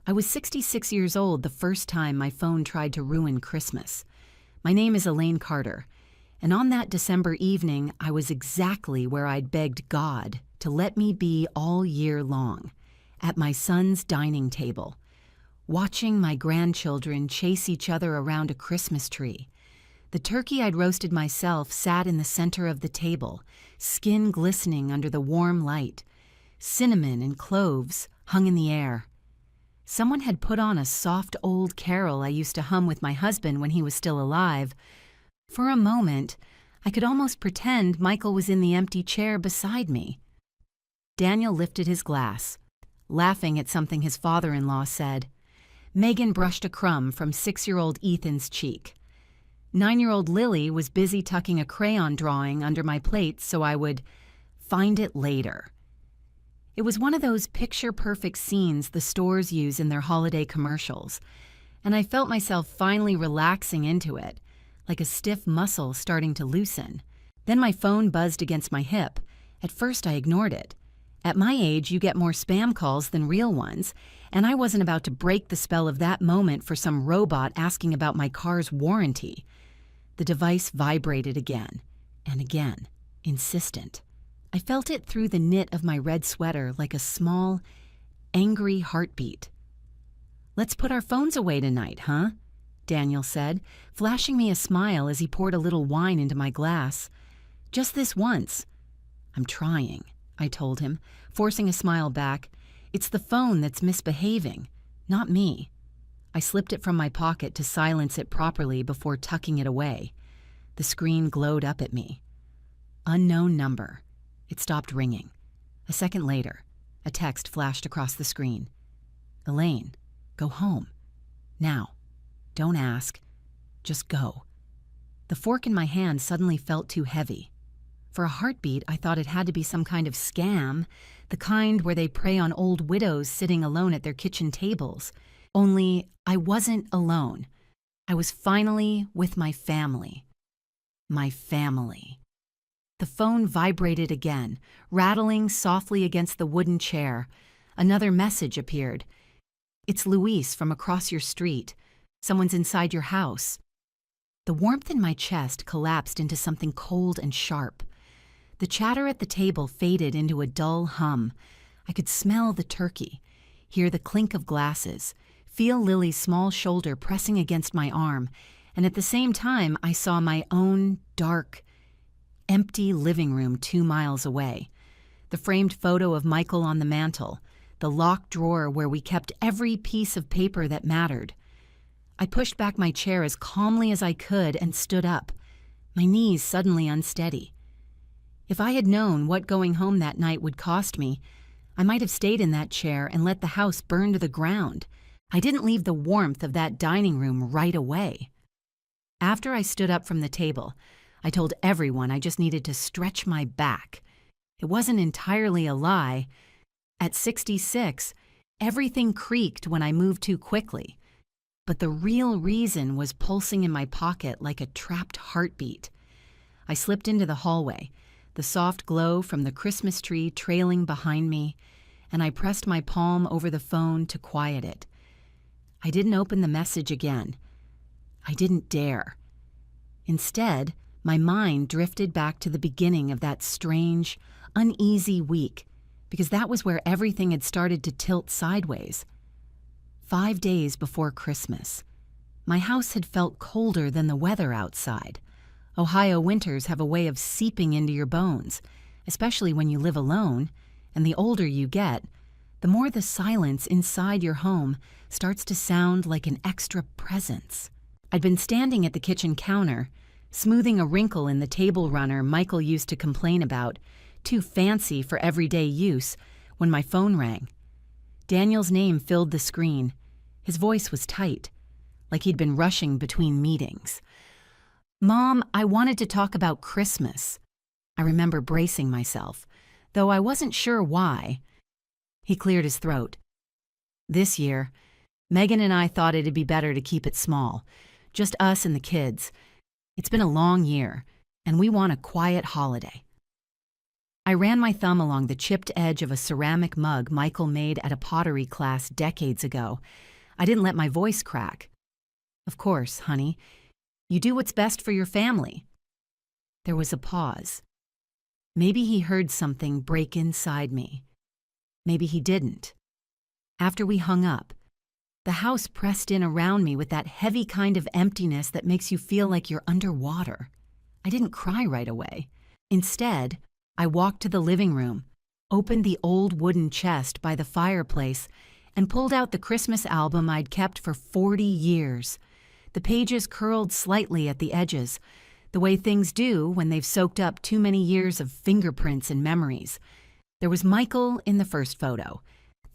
I was 66 years old the first time my phone tried to ruin Christmas. My name is Elaine Carter, and on that December evening, I was exactly where I'd begged God to let me be all year long, at my son's dining table, watching my grandchildren chase each other around a Christmas tree. The turkey I'd roasted myself sat in the center of the table, skin glistening under the warm light. Cinnamon and cloves hung in the air. Someone had put on a soft old carol I used to hum with my husband when he was still alive. For a moment, I could almost pretend Michael was in the empty chair beside me. Daniel lifted his glass, laughing at something his father-in-law said. Megan brushed a crumb from 6-year-old Ethan's cheek. 9-year-old Lily was busy tucking a crayon drawing under my plate so I would find it later. It was one of those picture-perfect scenes the stores use in their holiday commercials, and I felt myself finally relaxing into it, like a stiff muscle starting to loosen. Then my phone buzzed against my hip. At first I ignored it. At my age, you get more spam calls than real ones, and I wasn't about to break the spell of that moment for some robot asking about my car's warranty. The device vibrated again and again, insistent. I felt it through the knit of my red sweater like a small, angry heartbeat. "Let's put our phones away tonight, huh?" Daniel said, flashing me a smile as he poured a little wine into my glass. "Just this once." "I'm trying," I told him, forcing a smile back. "It's the phone that's misbehaving, not me." I slipped it from my pocket to silence it properly before tucking it away. The screen glowed up at me. Unknown number. It stopped ringing. A second later, a text flashed across the screen. "Elaine, go home. Now. Don't ask. Just go." The fork in my hand suddenly felt too heavy. For a heartbeat, I thought it had to be some kind of scam, the kind where they prey on old widows sitting alone at their kitchen tables. Only I wasn't alone. I was finally with my family. My family. The phone vibrated again, rattling softly against the wooden chair. Another message appeared. "It's Luis from across your street. Someone's inside your house." The warmth in my chest collapsed into something cold and sharp. The chatter at the table faded into a dull hum. I could smell the turkey, hear the clink of glasses, feel Lily's small shoulder pressing against my arm, and at the same time I saw my own dark, empty living room 2 miles away. The framed photo of Michael on the mantel, the locked drawer where we kept every piece of paper that mattered. I pushed back my chair as calmly as I could and stood up, my knees suddenly unsteady. If I had known what going home that night would cost me, I might have stayed in that chair and let the house burn to the ground. I didn't leave the warmth of that dining room right away. After I stood up from the table, I told everyone I just needed to stretch my back. It wasn't entirely a lie. At 66, everything creaked when I moved too quickly. But the real reason was pulsing in my pocket like a trapped heartbeat. I slipped into the hallway, the soft glow from the Christmas tree trailing behind me, and I pressed my palm over the phone to quiet it. I didn't open the message again. I didn't dare. Instead, my mind drifted back to the beginning of that strange, uneasy week, because that was where everything had started to tilt sideways. 5 days before Christmas. My house had felt colder than the weather outside. Ohio winters have a way of seeping into your bones, especially when you live alone, and the older you get, the more the silence inside your home starts to sound like an extra presence. I'd been standing at the kitchen counter, smoothing a wrinkle in the table runner Michael used to complain about, too fancy for everyday use, when my phone rang. Daniel's name filled the screen. His voice was tight, like he'd been rushing between meetings. "Mom, I wanted to talk about Christmas." I remember bracing myself, though I wasn't sure why. He cleared his throat. "This year, Megan and I thought it'd be better to keep it small, just us and the kids. It's been a long year, and we want a quiet holiday." I ran my thumb along the chipped edge of a ceramic mug Michael made at a pottery class decades ago. I didn't let my voice crack. "Of course, honey. You do what's best for your family." There was a pause. Maybe he heard something break inside me. Maybe he didn't. After we hung up, the house pressed in around me with that heavy kind of emptiness that makes you feel like you're underwater. I didn't cry right away. Instead, I walked to the living room, opened the old wooden chest by the fireplace, and pulled out the Christmas album I'd kept for 40 years. The pages curled slightly at the edges, the way things do when they've soaked up too many years of fingerprints and memories. There was Michael in the first photo,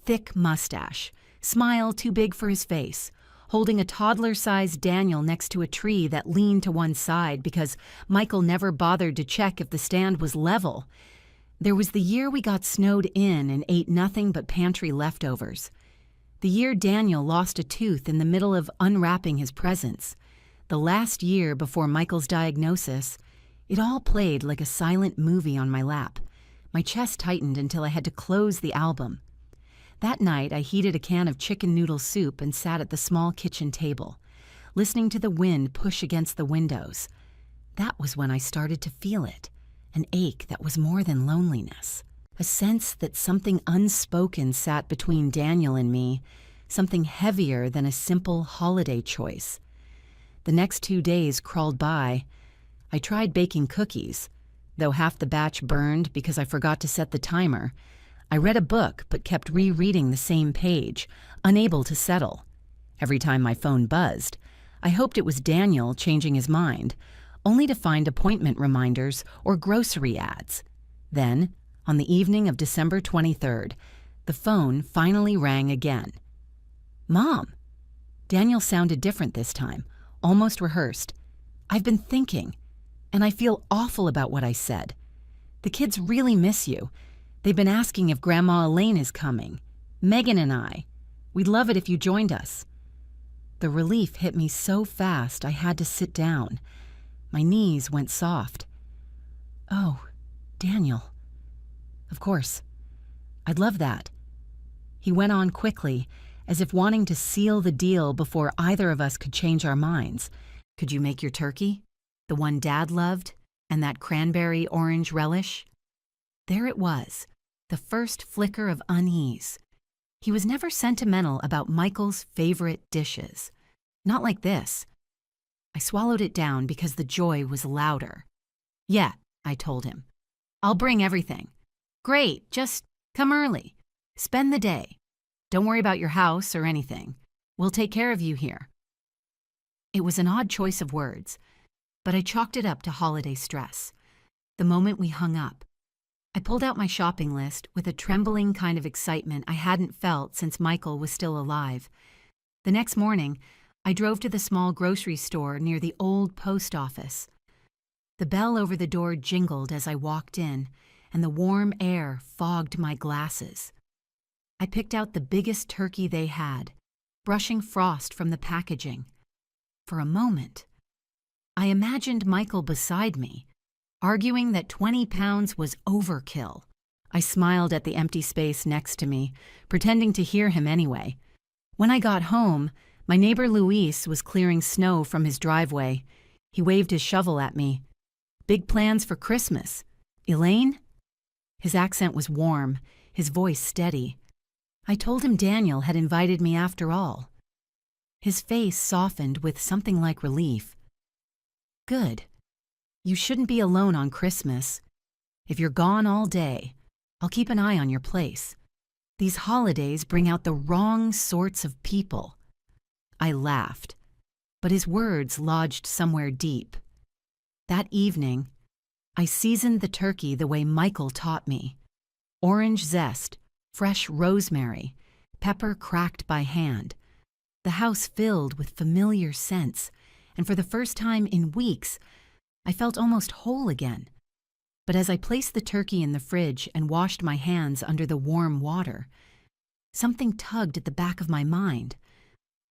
thick mustache, smile too big for his face, holding a toddler-sized Daniel next to a tree that leaned to one side because Michael never bothered to check if the stand was level. There was the year we got snowed in and ate nothing but pantry leftovers. The year Daniel lost a tooth in the middle of unwrapping his presents. The last year before Michael's diagnosis. It all played like a silent movie on my lap. My chest tightened until I had to close the album. That night, I heated a can of chicken noodle soup and sat at the small kitchen table, listening to the wind push against the windows. That was when I started to feel it, an ache that was more than loneliness. A sense that something unspoken sat between Daniel and me, something heavier than a simple holiday choice. The next 2 days crawled by. I tried baking cookies, though half the batch burned because I forgot to set the timer. I read a book but kept rereading the same page, unable to settle. Every time my phone buzzed, I hoped it was Daniel changing his mind, only to find appointment reminders or grocery ads. Then, on the evening of December 23rd, the phone finally rang again. "Mom!" Daniel sounded different this time, almost rehearsed. "I've been thinking, and I feel awful about what I said. The kids really miss you. They've been asking if Grandma Elaine is coming. Megan and I. We'd love it if you joined us." The relief hit me so fast I had to sit down. My knees went soft. "Oh, Daniel. Of course. I'd love that." He went on quickly, as if wanting to seal the deal before either of us could change our minds. "Could you make your turkey? The one Dad loved? And that cranberry orange relish?" There it was, the first flicker of unease. He was never sentimental about Michael's favorite dishes. Not like this. I swallowed it down because the joy was louder. "Yeah," I told him. "I'll bring everything." "Great, just come early. Spend the day. Don't worry about your house or anything. We'll take care of you here." It was an odd choice of words, but I chalked it up to holiday stress. The moment we hung up, I pulled out my shopping list with a trembling kind of excitement I hadn't felt since Michael was still alive. The next morning, I drove to the small grocery store near the old post office. The bell over the door jingled as I walked in, and the warm air fogged my glasses. I picked out the biggest turkey they had, brushing frost from the packaging. For a moment, I imagined Michael beside me, arguing that 20 pounds was overkill. I smiled at the empty space next to me, pretending to hear him anyway. When I got home, my neighbor Luis was clearing snow from his driveway. He waved his shovel at me. "Big plans for Christmas. Elaine?" His accent was warm, his voice steady. I told him Daniel had invited me after all. His face softened with something like relief. "Good. You shouldn't be alone on Christmas. If you're gone all day, I'll keep an eye on your place. These holidays bring out the wrong sorts of people." I laughed, but his words lodged somewhere deep. That evening, I seasoned the turkey the way Michael taught me. Orange zest, fresh rosemary, pepper cracked by hand. The house filled with familiar scents, and for the first time in weeks, I felt almost whole again. But as I placed the turkey in the fridge and washed my hands under the warm water, something tugged at the back of my mind.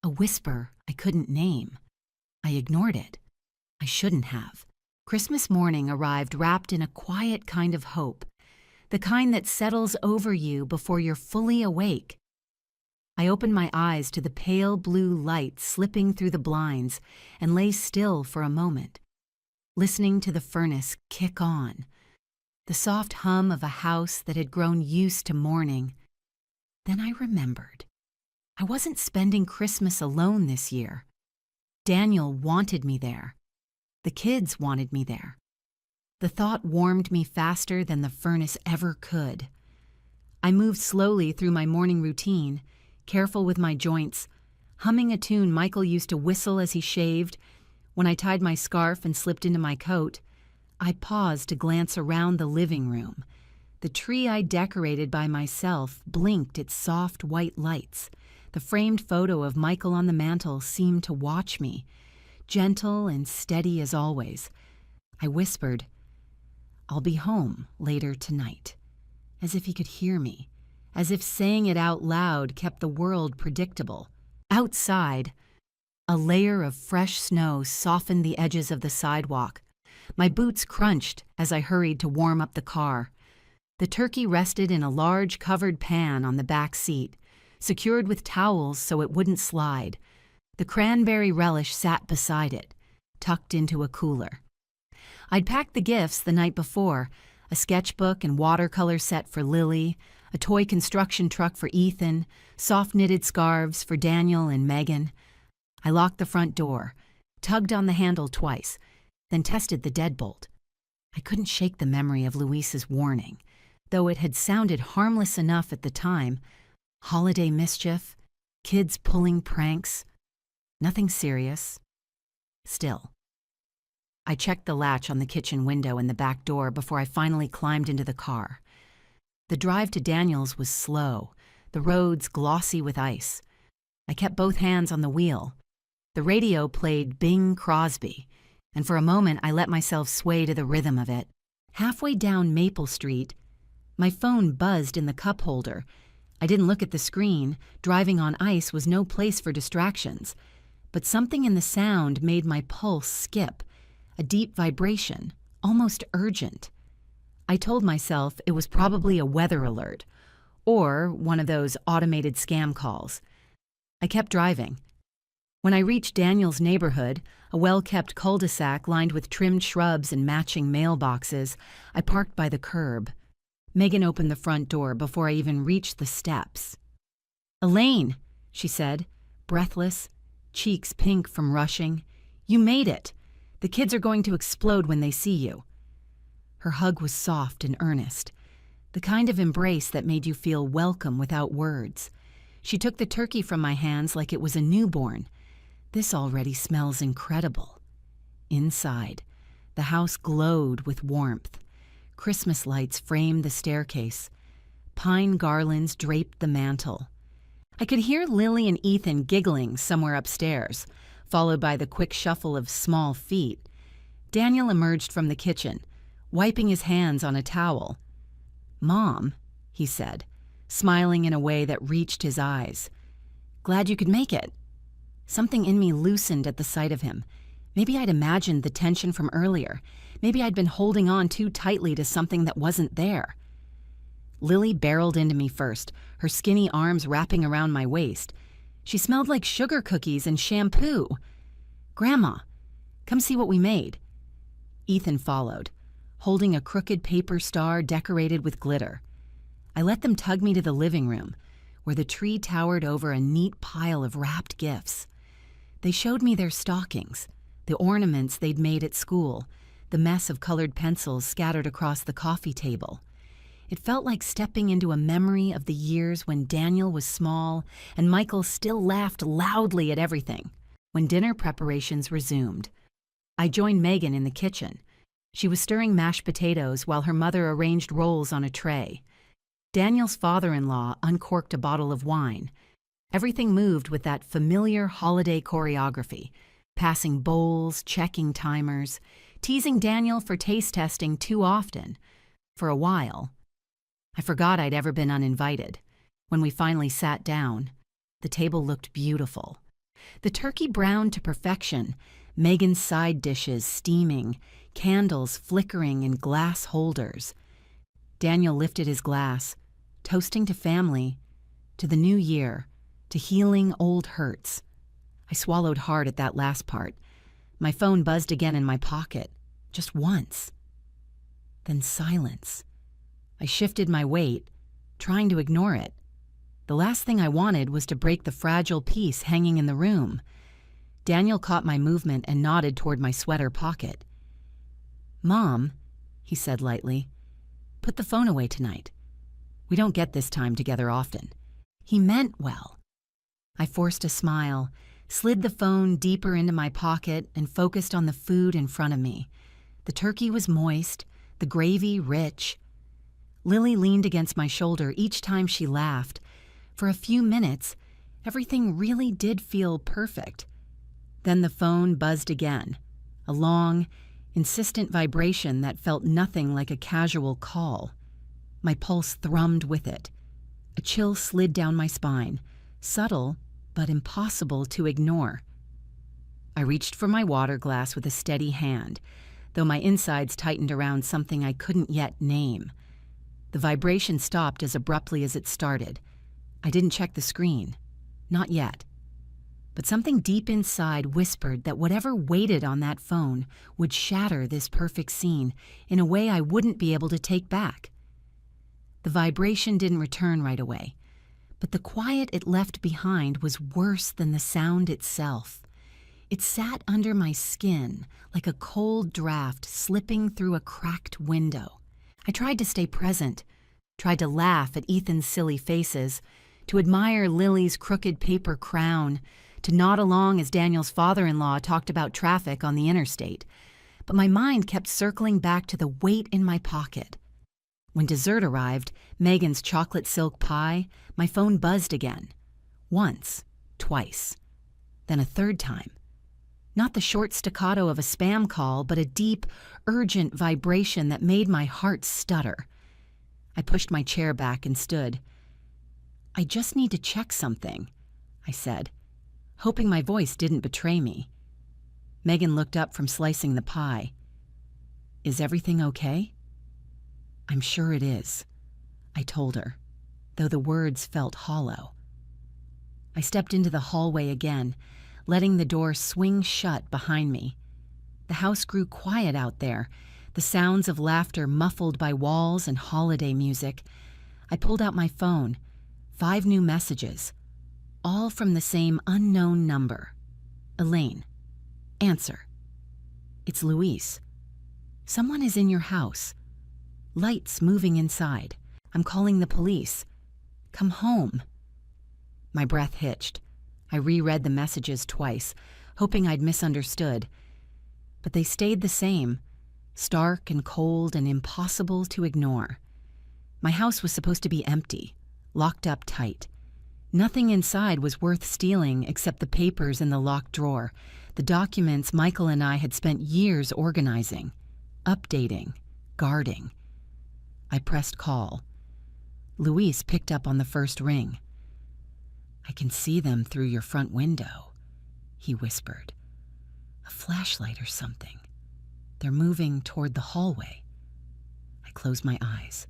A whisper I couldn't name. I ignored it. I shouldn't have. Christmas morning arrived wrapped in a quiet kind of hope. the kind that settles over you before you're fully awake. I opened my eyes to the pale blue light slipping through the blinds and lay still for a moment, listening to the furnace kick on, the soft hum of a house that had grown used to mourning. Then I remembered. I wasn't spending Christmas alone this year. Daniel wanted me there. The kids wanted me there. The thought warmed me faster than the furnace ever could. I moved slowly through my morning routine, careful with my joints, humming a tune Michael used to whistle as he shaved. When I tied my scarf and slipped into my coat, I paused to glance around the living room. The tree I decorated by myself blinked its soft white lights. The framed photo of Michael on the mantel seemed to watch me, gentle and steady as always. I whispered, "I'll be home later tonight," as if he could hear me, as if saying it out loud kept the world predictable. Outside, a layer of fresh snow softened the edges of the sidewalk. My boots crunched as I hurried to warm up the car. The turkey rested in a large covered pan on the back seat, secured with towels so it wouldn't slide. The cranberry relish sat beside it, tucked into a cooler. I'd packed the gifts the night before, a sketchbook and watercolor set for Lily, a toy construction truck for Ethan, soft-knitted scarves for Daniel and Megan. I locked the front door, tugged on the handle twice, then tested the deadbolt. I couldn't shake the memory of Luis's warning, though it had sounded harmless enough at the time. Holiday mischief, kids pulling pranks, nothing serious. Still, I checked the latch on the kitchen window and the back door before I finally climbed into the car. The drive to Daniel's was slow, the roads glossy with ice. I kept both hands on the wheel. The radio played Bing Crosby, and for a moment I let myself sway to the rhythm of it. Halfway down Maple Street, my phone buzzed in the cup holder. I didn't look at the screen. Driving on ice was no place for distractions. But something in the sound made my pulse skip, a deep vibration, almost urgent. I told myself it was probably a weather alert, or one of those automated scam calls. I kept driving. When I reached Daniel's neighborhood, a well-kept cul-de-sac lined with trimmed shrubs and matching mailboxes, I parked by the curb. Megan opened the front door before I even reached the steps. "Elaine," she said, breathless, cheeks pink from rushing. "You made it. The kids are going to explode when they see you." Her hug was soft and earnest, the kind of embrace that made you feel welcome without words. She took the turkey from my hands like it was a newborn. "This already smells incredible." Inside, the house glowed with warmth. Christmas lights framed the staircase. Pine garlands draped the mantel. I could hear Lily and Ethan giggling somewhere upstairs, followed by the quick shuffle of small feet. Daniel emerged from the kitchen, wiping his hands on a towel. "Mom," he said, smiling in a way that reached his eyes. "Glad you could make it." Something in me loosened at the sight of him. Maybe I'd imagined the tension from earlier. Maybe I'd been holding on too tightly to something that wasn't there. Lily barreled into me first, her skinny arms wrapping around my waist. She smelled like sugar cookies and shampoo. "Grandma, come see what we made." Ethan followed, holding a crooked paper star decorated with glitter. I let them tug me to the living room, where the tree towered over a neat pile of wrapped gifts. They showed me their stockings, the ornaments they'd made at school, the mess of colored pencils scattered across the coffee table. It felt like stepping into a memory of the years when Daniel was small and Michael still laughed loudly at everything. When dinner preparations resumed, I joined Megan in the kitchen. She was stirring mashed potatoes while her mother arranged rolls on a tray. Daniel's father-in-law uncorked a bottle of wine. Everything moved with that familiar holiday choreography, passing bowls, checking timers, teasing Daniel for taste testing too often. For a while, I forgot I'd ever been uninvited. When we finally sat down, the table looked beautiful. The turkey browned to perfection, Megan's side dishes steaming, candles flickering in glass holders. Daniel lifted his glass, toasting to family, to the new year, to healing old hurts. I swallowed hard at that last part. My phone buzzed again in my pocket, just once. Then silence. I shifted my weight, trying to ignore it. The last thing I wanted was to break the fragile piece hanging in the room. Daniel caught my movement and nodded toward my sweater pocket. "Mom," he said lightly, "put the phone away tonight. We don't get this time together often." He meant well. I forced a smile, slid the phone deeper into my pocket, and focused on the food in front of me. The turkey was moist, the gravy rich. Lily leaned against my shoulder each time she laughed. For a few minutes, everything really did feel perfect. Then the phone buzzed again, a long, insistent vibration that felt nothing like a casual call. My pulse thrummed with it. A chill slid down my spine, subtle but impossible to ignore. I reached for my water glass with a steady hand, though my insides tightened around something I couldn't yet name. The vibration stopped as abruptly as it started. I didn't check the screen. Not yet. But something deep inside whispered that whatever waited on that phone would shatter this perfect scene in a way I wouldn't be able to take back. The vibration didn't return right away, but the quiet it left behind was worse than the sound itself. It sat under my skin like a cold draft slipping through a cracked window. I tried to stay present, tried to laugh at Ethan's silly faces, to admire Lily's crooked paper crown, to nod along as Daniel's father-in-law talked about traffic on the interstate. But my mind kept circling back to the weight in my pocket. When dessert arrived, Megan's chocolate silk pie, my phone buzzed again. Once, twice, then a third time. Not the short staccato of a spam call, but a deep, urgent vibration that made my heart stutter. I pushed my chair back and stood. "I just need to check something," I said, hoping my voice didn't betray me. Megan looked up from slicing the pie. "Is everything okay?" "I'm sure it is," I told her, though the words felt hollow. I stepped into the hallway again, letting the door swing shut behind me. The house grew quiet out there, the sounds of laughter muffled by walls and holiday music. I pulled out my phone. 5 new messages, all from the same unknown number. "Elaine. Answer. It's Luis. Someone is in your house. Lights moving inside. I'm calling the police. Come home." My breath hitched. I reread the messages twice, hoping I'd misunderstood. But they stayed the same, stark and cold and impossible to ignore. My house was supposed to be empty, locked up tight. Nothing inside was worth stealing except the papers in the locked drawer, the documents Michael and I had spent years organizing, updating, guarding. I pressed call. Luis picked up on the first ring. "I can see them through your front window," he whispered. "A flashlight or something. They're moving toward the hallway." I closed my eyes.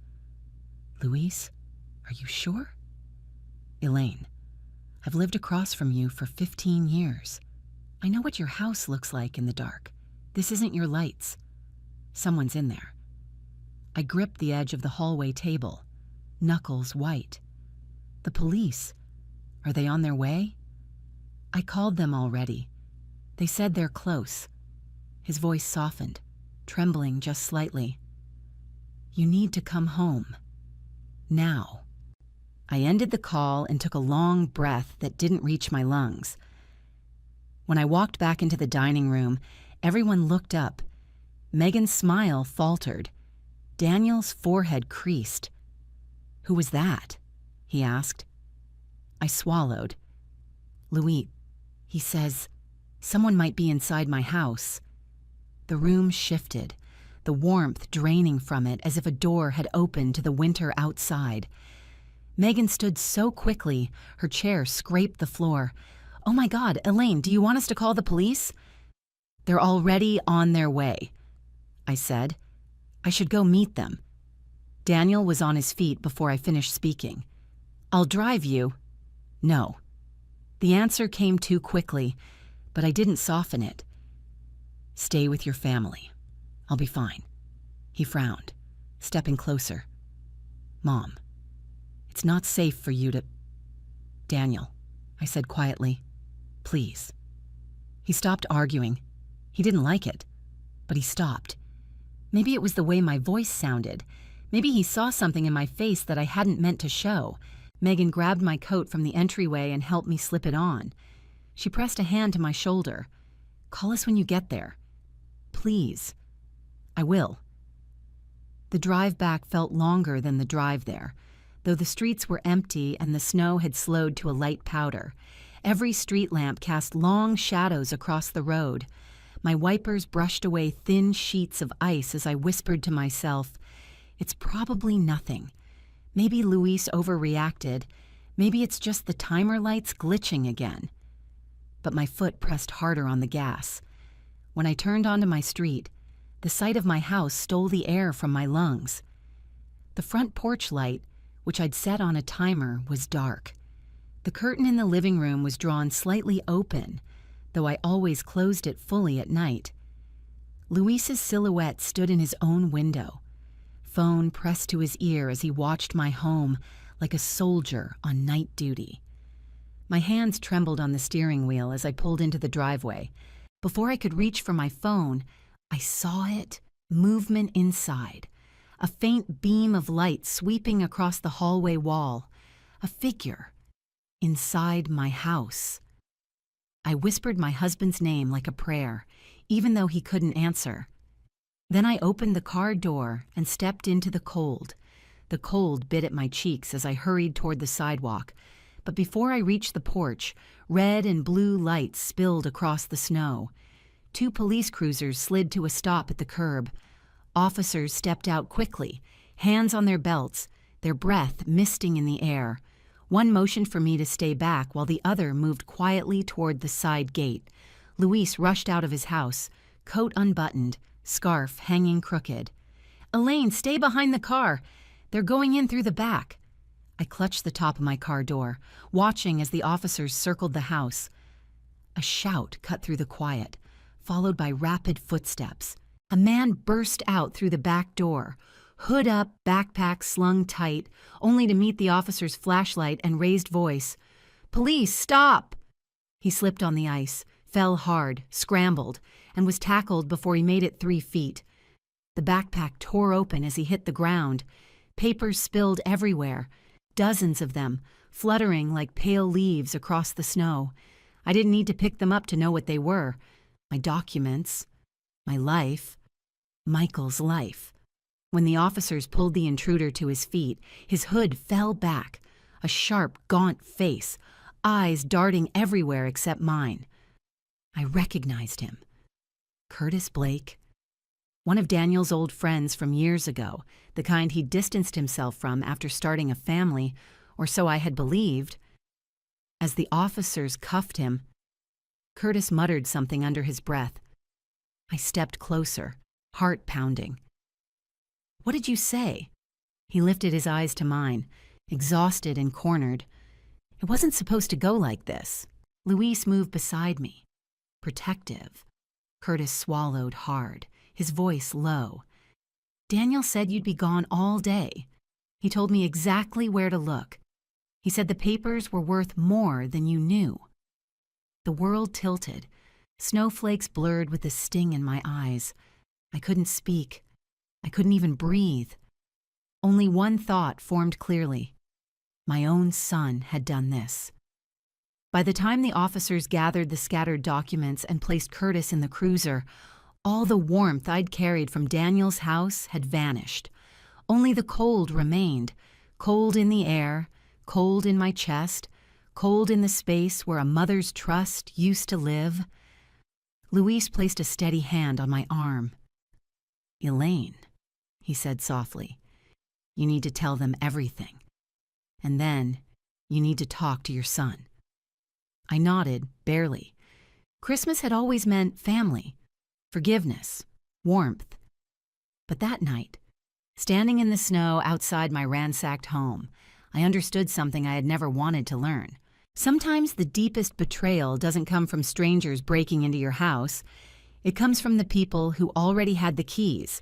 "Luis, are you sure?" "Elaine, I've lived across from you for 15 years. I know what your house looks like in the dark. This isn't your lights. Someone's in there." I gripped the edge of the hallway table, knuckles white. "The police. Are they on their way?" "I called them already. They said they're close." His voice softened, trembling just slightly. "You need to come home. Now." I ended the call and took a long breath that didn't reach my lungs. When I walked back into the dining room, everyone looked up. Megan's smile faltered. Daniel's forehead creased. "Who was that?" he asked. I swallowed. "Luis, he says, someone might be inside my house." The room shifted, the warmth draining from it as if a door had opened to the winter outside. Megan stood so quickly, her chair scraped the floor. "Oh my God, Elaine, do you want us to call the police?" "They're already on their way," I said. "I should go meet them." Daniel was on his feet before I finished speaking. "I'll drive you." "No." The answer came too quickly, but I didn't soften it. "Stay with your family. I'll be fine." He frowned, stepping closer. "Mom, it's not safe for you to—" "Daniel," I said quietly, "please." He stopped arguing. He didn't like it, but he stopped. Maybe it was the way my voice sounded. Maybe he saw something in my face that I hadn't meant to show. Megan grabbed my coat from the entryway and helped me slip it on. She pressed a hand to my shoulder. "Call us when you get there." "Please." "I will." The drive back felt longer than the drive there, though the streets were empty and the snow had slowed to a light powder. Every street lamp cast long shadows across the road. My wipers brushed away thin sheets of ice as I whispered to myself, "It's probably nothing. Maybe Luis overreacted. Maybe it's just the timer lights glitching again." But my foot pressed harder on the gas. When I turned onto my street, the sight of my house stole the air from my lungs. The front porch light, which I'd set on a timer, was dark. The curtain in the living room was drawn slightly open, though I always closed it fully at night. Luis's silhouette stood in his own window, phone pressed to his ear as he watched my home like a soldier on night duty. My hands trembled on the steering wheel as I pulled into the driveway. Before I could reach for my phone, I saw it, movement inside, a faint beam of light sweeping across the hallway wall, a figure inside my house. I whispered my husband's name like a prayer, even though he couldn't answer. Then I opened the car door and stepped into the cold. The cold bit at my cheeks as I hurried toward the sidewalk, but before I reached the porch, red and blue lights spilled across the snow. 2 police cruisers slid to a stop at the curb. Officers stepped out quickly, hands on their belts, their breath misting in the air. One motioned for me to stay back while the other moved quietly toward the side gate. Luis rushed out of his house, coat unbuttoned, scarf hanging crooked. "Elaine, stay behind the car. They're going in through the back." I clutched the top of my car door, watching as the officers circled the house. A shout cut through the quiet, followed by rapid footsteps. A man burst out through the back door, hood up, backpack slung tight, only to meet the officer's flashlight and raised voice. "Police, stop!" He slipped on the ice, fell hard, scrambled, and was tackled before he made it 3 feet. The backpack tore open as he hit the ground. Papers spilled everywhere, dozens of them, fluttering like pale leaves across the snow. I didn't need to pick them up to know what they were. My documents, my life, Michael's life. When the officers pulled the intruder to his feet, his hood fell back, a sharp, gaunt face, eyes darting everywhere except mine. I recognized him. Curtis Blake. One of Daniel's old friends from years ago, the kind he distanced himself from after starting a family, or so I had believed. As the officers cuffed him, Curtis muttered something under his breath. I stepped closer, heart pounding. "What did you say?" He lifted his eyes to mine, exhausted and cornered. "It wasn't supposed to go like this." Luis moved beside me, protective. Curtis swallowed hard, his voice low. "Daniel said you'd be gone all day. He told me exactly where to look. He said the papers were worth more than you knew." The world tilted. Snowflakes blurred with the sting in my eyes. I couldn't speak. I couldn't even breathe. Only one thought formed clearly. My own son had done this. By the time the officers gathered the scattered documents and placed Curtis in the cruiser, all the warmth I'd carried from Daniel's house had vanished. Only the cold remained, cold in the air, cold in my chest, cold in the space where a mother's trust used to live. Luis placed a steady hand on my arm. "Elaine," he said softly, "you need to tell them everything. And then you need to talk to your son." I nodded, barely. Christmas had always meant family, forgiveness, warmth. But that night, Standing in the snow outside my ransacked home, I understood something I had never wanted to learn. Sometimes the deepest betrayal doesn't come from strangers breaking into your house. It comes from the people who already had the keys,